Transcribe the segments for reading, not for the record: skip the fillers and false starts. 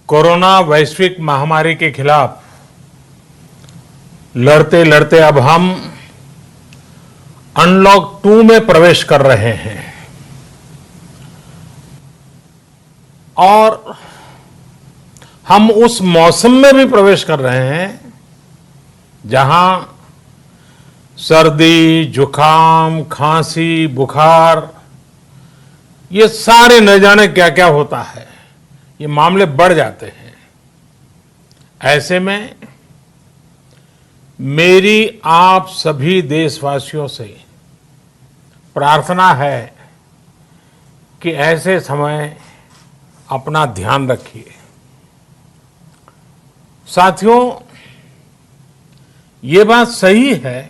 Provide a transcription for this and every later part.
Corona वैश्विक महामारी के खिलाफ लड़ते लड़ते अब हम अनलॉक 2 में प्रवेश कर रहे हैं और हम उस मौसम में भी प्रवेश कर रहे हैं जहां सर्दी, जुकाम, खांसी, बुखार ये सारे न जाने क्या क्या होता है, ये मामले बढ़ जाते हैं। ऐसे में मेरी आप सभी देशवासियों से प्रार्थना है कि ऐसे समय अपना ध्यान रखिए। साथियों, ये बात सही है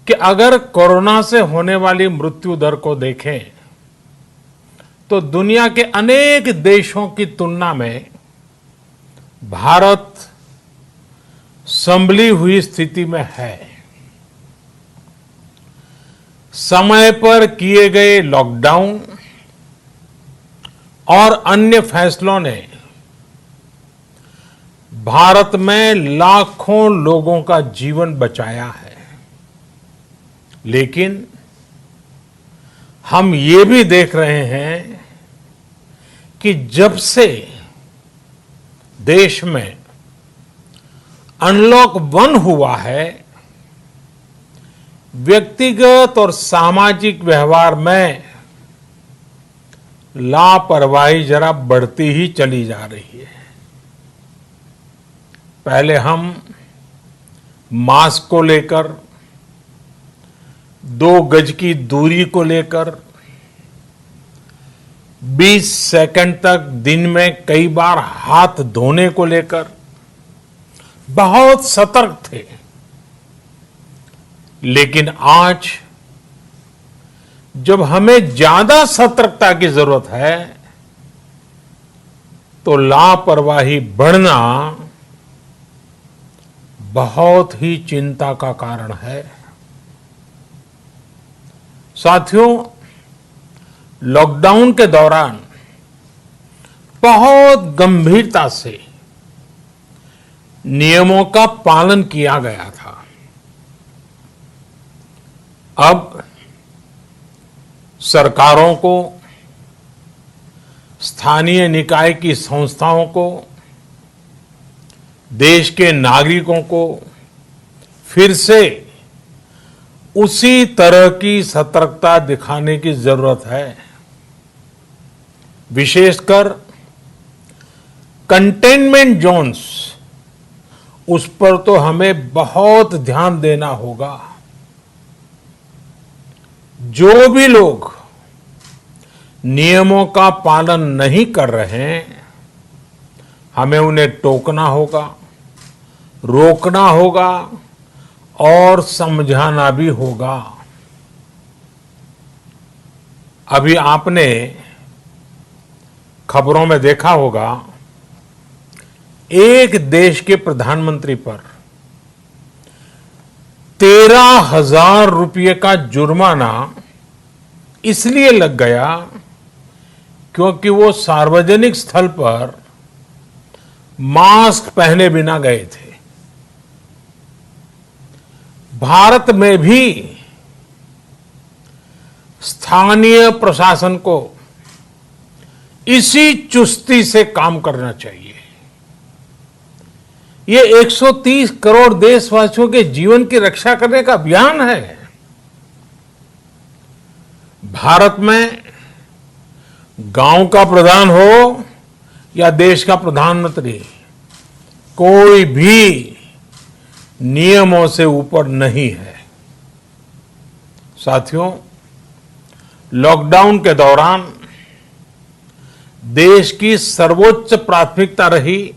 कि अगर कोरोना से होने वाली मृत्यु दर को देखें तो दुनिया के अनेक देशों की तुलना में भारत संभली हुई स्थिति में है। समय पर किए गए लॉकडाउन और अन्य फैसलों ने भारत में लाखों लोगों का जीवन बचाया है, लेकिन हम ये भी देख रहे हैं कि जब से देश में अनलॉक 1 हुआ है, व्यक्तिगत और सामाजिक व्यवहार में लापरवाही जरा बढ़ती ही चली जा रही है। पहले हम मास्क को लेकर, 2 गज की दूरी को लेकर 20 सेकंड तक दिन में कई बार हाथ धोने को लेकर बहुत सतर्क थे, लेकिन आज जब हमें ज्यादा सतर्कता की जरूरत है तो लापरवाही बढ़ना बहुत ही चिंता का कारण है। साथियों, लॉकडाउन के दौरान बहुत गंभीरता से नियमों का पालन किया गया था। अब सरकारों को, स्थानीय निकाय की संस्थाओं को, देश के नागरिकों को फिर से उसी तरह की सतर्कता दिखाने की जरूरत है। विशेषकर कंटेनमेंट जोन्स, उस पर तो हमें बहुत ध्यान देना होगा। जो भी लोग नियमों का पालन नहीं कर रहे हैं, हमें उन्हें टोकना होगा, रोकना होगा और समझाना भी होगा। अभी आपने खबरों में देखा होगा, एक देश के प्रधानमंत्री पर 13,000 रुपये का जुर्माना इसलिए लग गया क्योंकि वो सार्वजनिक स्थल पर मास्क पहने बिना गए थे। भारत में भी स्थानीय प्रशासन को इसी चुस्ती से काम करना चाहिए। ये 130 करोड़ देशवासियों के जीवन की रक्षा करने का अभियान है। भारत में गांव का प्रधान हो या देश का प्रधानमंत्री, कोई भी नियमों से ऊपर नहीं है। साथियों, लॉकडाउन के दौरान देश की सर्वोच्च प्राथमिकता रही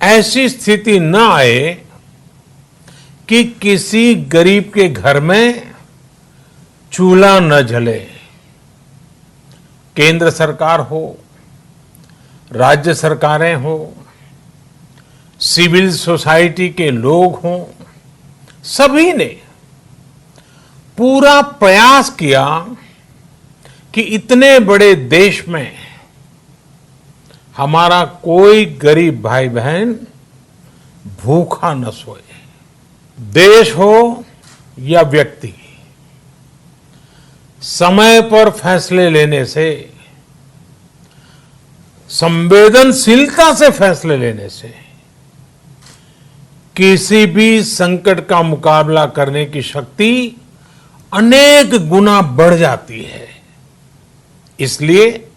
ऐसी स्थिति न आए कि किसी गरीब के घर में चूल्हा न जले। केंद्र सरकार हो, राज्य सरकारें हो, सिविल सोसाइटी के लोग हों, सभी ने पूरा प्रयास किया कि इतने बड़े देश में हमारा कोई गरीब भाई बहन भूखा न सोए। देश हो या व्यक्ति, समय पर फैसले लेने से, संवेदनशीलता से फैसले लेने से किसी भी संकट का मुकाबला करने की शक्ति अनेक गुना बढ़ जाती है। इसलिए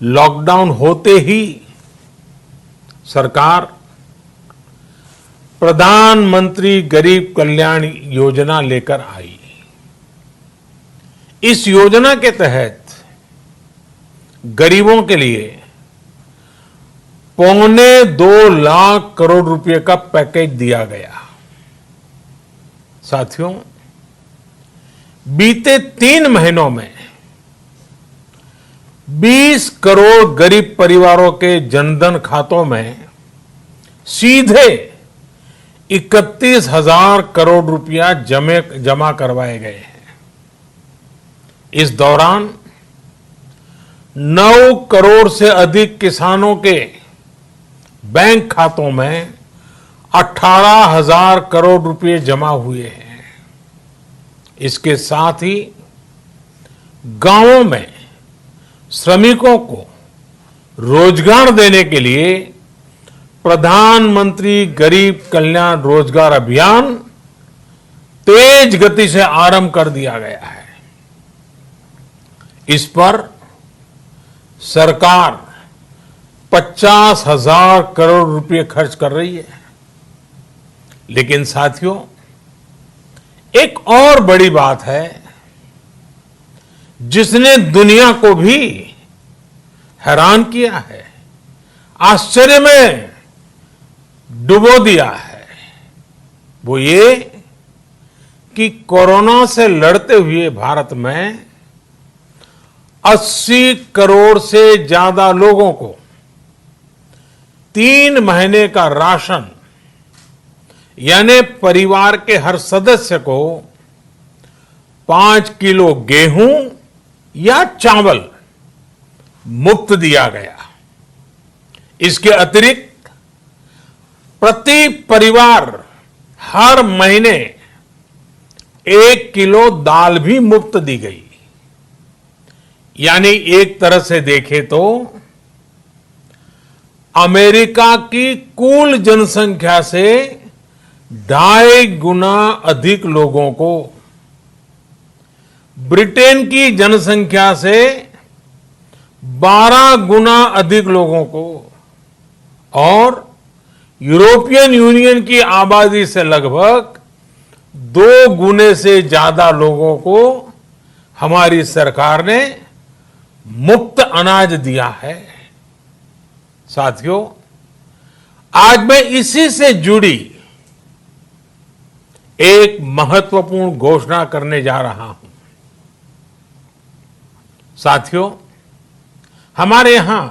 लॉकडाउन होते ही सरकार प्रधानमंत्री गरीब कल्याण योजना लेकर आई। इस योजना के तहत गरीबों के लिए 2.25 लाख करोड़ रुपए का पैकेज दिया गया। साथियों, बीते 3 महीनों में 20 करोड़ गरीब परिवारों के जनधन खातों में सीधे 31,000 करोड़ रुपया जमा करवाए गए हैं। इस दौरान 9 करोड़ से अधिक किसानों के बैंक खातों में 18,000 करोड़ रुपए जमा हुए हैं। इसके साथ ही गांवों में श्रमिकों को रोजगार देने के लिए प्रधानमंत्री गरीब कल्याण रोजगार अभियान तेज गति से आरंभ कर दिया गया है। इस पर सरकार 50,000 करोड़ रुपए खर्च कर रही है। लेकिन साथियों, एक और बड़ी बात है जिसने दुनिया को भी हैरान किया है, आश्चर्य में डुबो दिया है। वो ये कि कोरोना से लड़ते हुए भारत में 80 करोड़ से ज्यादा लोगों को 3 महीने का राशन, यानी परिवार के हर सदस्य को 5 किलो गेहूं या चावल मुफ्त दिया गया। इसके अतिरिक्त प्रति परिवार हर महीने 1 किलो दाल भी मुफ्त दी गई। यानी एक तरह से देखें तो अमेरिका की कुल जनसंख्या से 2.5 गुना अधिक लोगों को, ब्रिटेन की जनसंख्या से 12 गुना अधिक लोगों को और यूरोपियन यूनियन की आबादी से लगभग 2 गुने से ज्यादा लोगों को हमारी सरकार ने मुफ्त अनाज दिया है। साथियों, आज मैं इसी से जुड़ी एक महत्वपूर्ण घोषणा करने जा रहा हूं। साथियों, हमारे यहां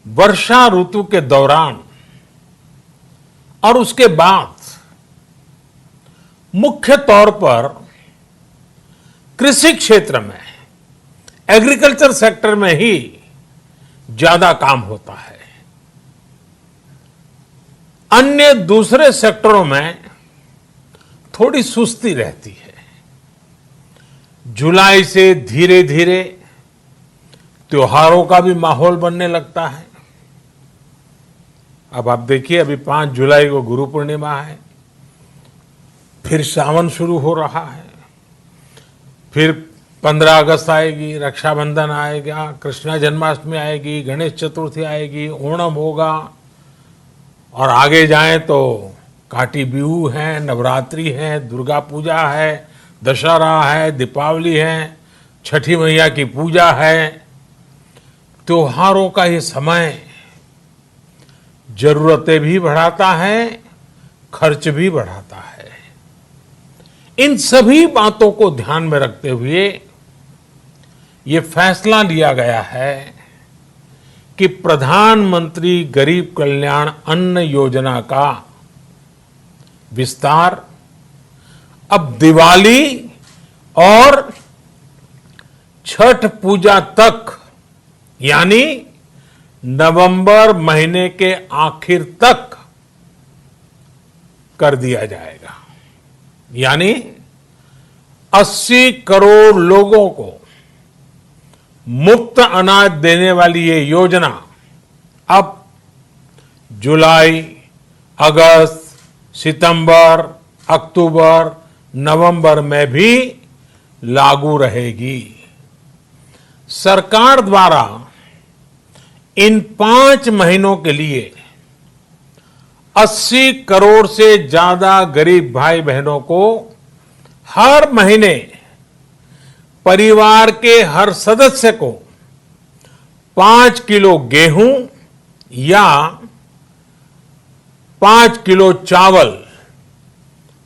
वर्षा ऋतु के दौरान और उसके बाद मुख्य तौर पर कृषि क्षेत्र में, एग्रीकल्चर सेक्टर में ही ज्यादा काम होता है। अन्य दूसरे सेक्टरों में थोड़ी सुस्ती रहती है। जुलाई से धीरे धीरे त्योहारों का भी माहौल बनने लगता है। अब आप देखिए, अभी 5 जुलाई को गुरु पूर्णिमा है, फिर सावन शुरू हो रहा है, फिर 15 अगस्त आएगी, रक्षाबंधन आएगा, कृष्ण जन्माष्टमी आएगी, गणेश चतुर्थी आएगी, ओणम होगा और आगे जाएं तो काटी बिहू है, नवरात्रि है, दुर्गा पूजा है, दशहरा है, दीपावली है, छठी मैया की पूजा है। त्योहारों का ये समय जरूरतें भी बढ़ाता है, खर्च भी बढ़ाता है। इन सभी बातों को ध्यान में रखते हुए ये फैसला लिया गया है कि प्रधानमंत्री गरीब कल्याण अन्न योजना का विस्तार अब दिवाली और छठ पूजा तक, यानी नवंबर महीने के आखिर तक कर दिया जाएगा। यानी 80 करोड़ लोगों को मुफ्त अनाज देने वाली ये योजना अब जुलाई, अगस्त, सितंबर, अक्टूबर, नवंबर में भी लागू रहेगी। सरकार द्वारा इन 5 महीनों के लिए 80 करोड़ से ज्यादा गरीब भाई बहनों को हर महीने परिवार के हर सदस्य को 5 किलो गेहूं या 5 किलो चावल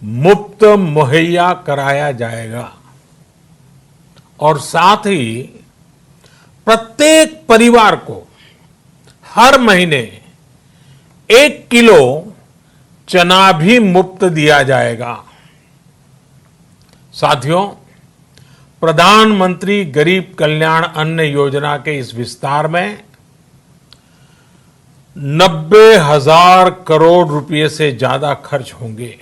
मुफ्त मुहैया कराया जाएगा और साथ ही प्रत्येक परिवार को हर महीने 1 किलो चना भी मुफ्त दिया जाएगा। साथियों, प्रधानमंत्री गरीब कल्याण अन्न योजना के इस विस्तार में 90,000 करोड़ रुपए से ज्यादा खर्च होंगे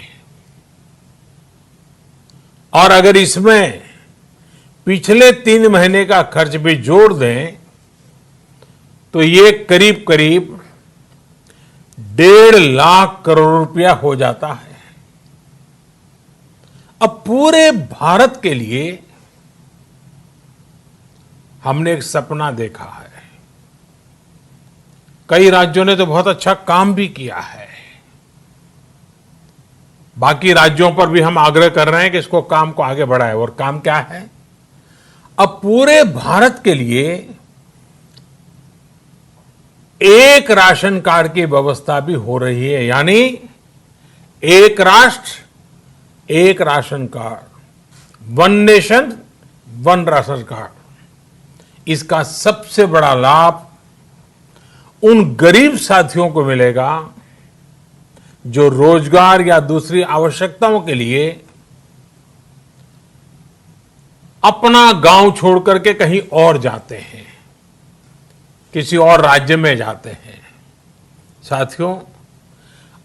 और अगर इसमें पिछले 3 महीने का खर्च भी जोड़ दें तो ये करीब करीब 1.5 लाख करोड़ रुपया हो जाता है। अब पूरे भारत के लिए हमने एक सपना देखा है। कई राज्यों ने तो बहुत अच्छा काम भी किया है। बाकी राज्यों पर भी हम आग्रह कर रहे हैं कि इसको काम को आगे बढ़ाएं। और काम क्या है? अब पूरे भारत के लिए एक राशन कार्ड की व्यवस्था भी हो रही है। यानी एक राष्ट्र एक ration card, one nation one ration card. इसका सबसे बड़ा लाभ उन गरीब साथियों को मिलेगा जो रोजगार या दूसरी आवश्यकताओं के लिए अपना गांव छोड़ करके कहीं और जाते हैं, किसी और राज्य में जाते हैं। साथियों,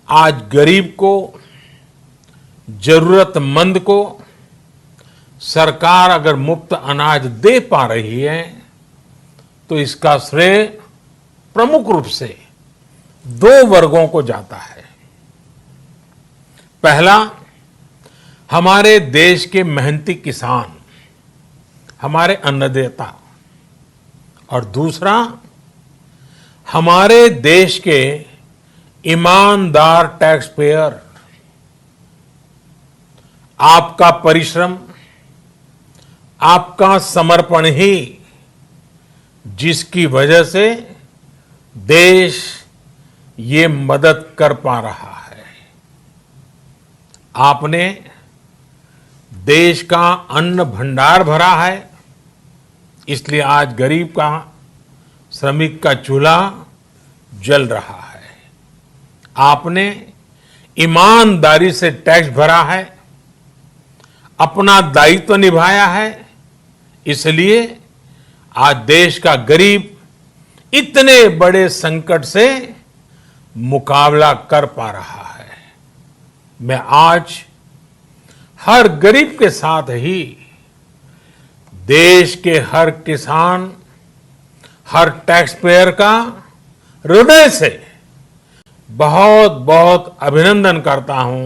आज गरीब को, जरूरतमंद को सरकार अगर मुफ्त अनाज दे पा रही है तो इसका श्रेय प्रमुख रूप से 2 वर्गों को जाता है। पहला, हमारे देश के मेहनती किसान, हमारे अन्नदाता, और दूसरा हमारे देश के ईमानदार टैक्स पेयर। आपका परिश्रम, आपका समर्पण ही जिसकी वजह से देश ये मदद कर पा रहा है। आपने देश का अन्न भंडार भरा है, इसलिए आज गरीब का, श्रमिक का चूल्हा जल रहा है। आपने ईमानदारी से टैक्स भरा है, अपना दायित्व निभाया है, इसलिए आज देश का गरीब इतने बड़े संकट से मुकाबला कर पा रहा है। मैं आज हर गरीब के साथ ही देश के हर किसान, हर टैक्स पेयर का हृदय से बहुत बहुत अभिनंदन करता हूं,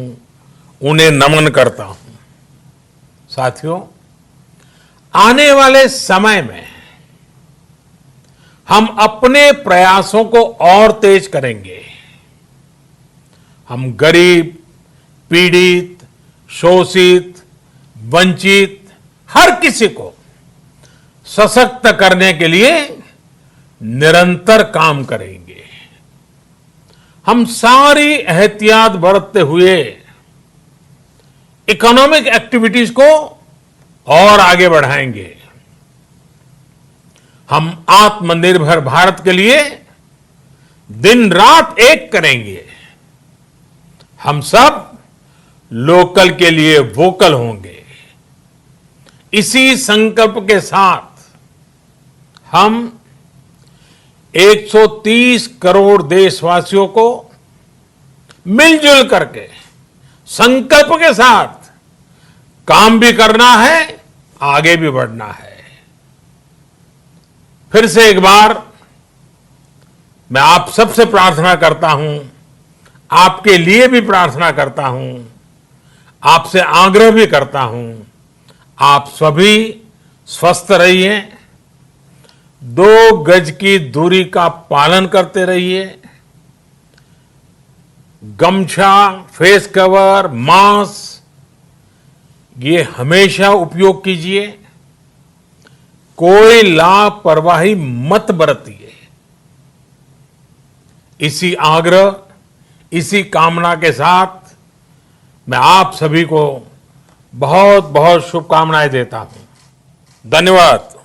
उन्हें नमन करता हूं। साथियों, आने वाले समय में हम अपने प्रयासों को और तेज करेंगे। हम गरीब, पीड़ित, शोषित, वंचित हर किसी को सशक्त करने के लिए निरंतर काम करेंगे। हम सारी एहतियात बरतते हुए इकोनॉमिक एक्टिविटीज को और आगे बढ़ाएंगे। हम आत्मनिर्भर भारत के लिए दिन रात एक करेंगे। हम सब लोकल के लिए वोकल होंगे। इसी संकल्प के साथ हम 130 करोड़ देशवासियों को मिलजुल करके संकल्प के साथ काम भी करना है, आगे भी बढ़ना है। फिर से एक बार मैं आप सबसे प्रार्थना करता हूं, आपके लिए भी प्रार्थना करता हूं, आपसे आग्रह भी करता हूं, आप सभी स्वस्थ रहिए, 2 गज की दूरी का पालन करते रहिए, गमछा, फेस कवर, मास्क ये हमेशा उपयोग कीजिए, कोई लापरवाही मत बरतिए। इसी आग्रह, इसी कामना के साथ मैं आप सभी को बहुत बहुत शुभकामनाएं देता हूं। धन्यवाद।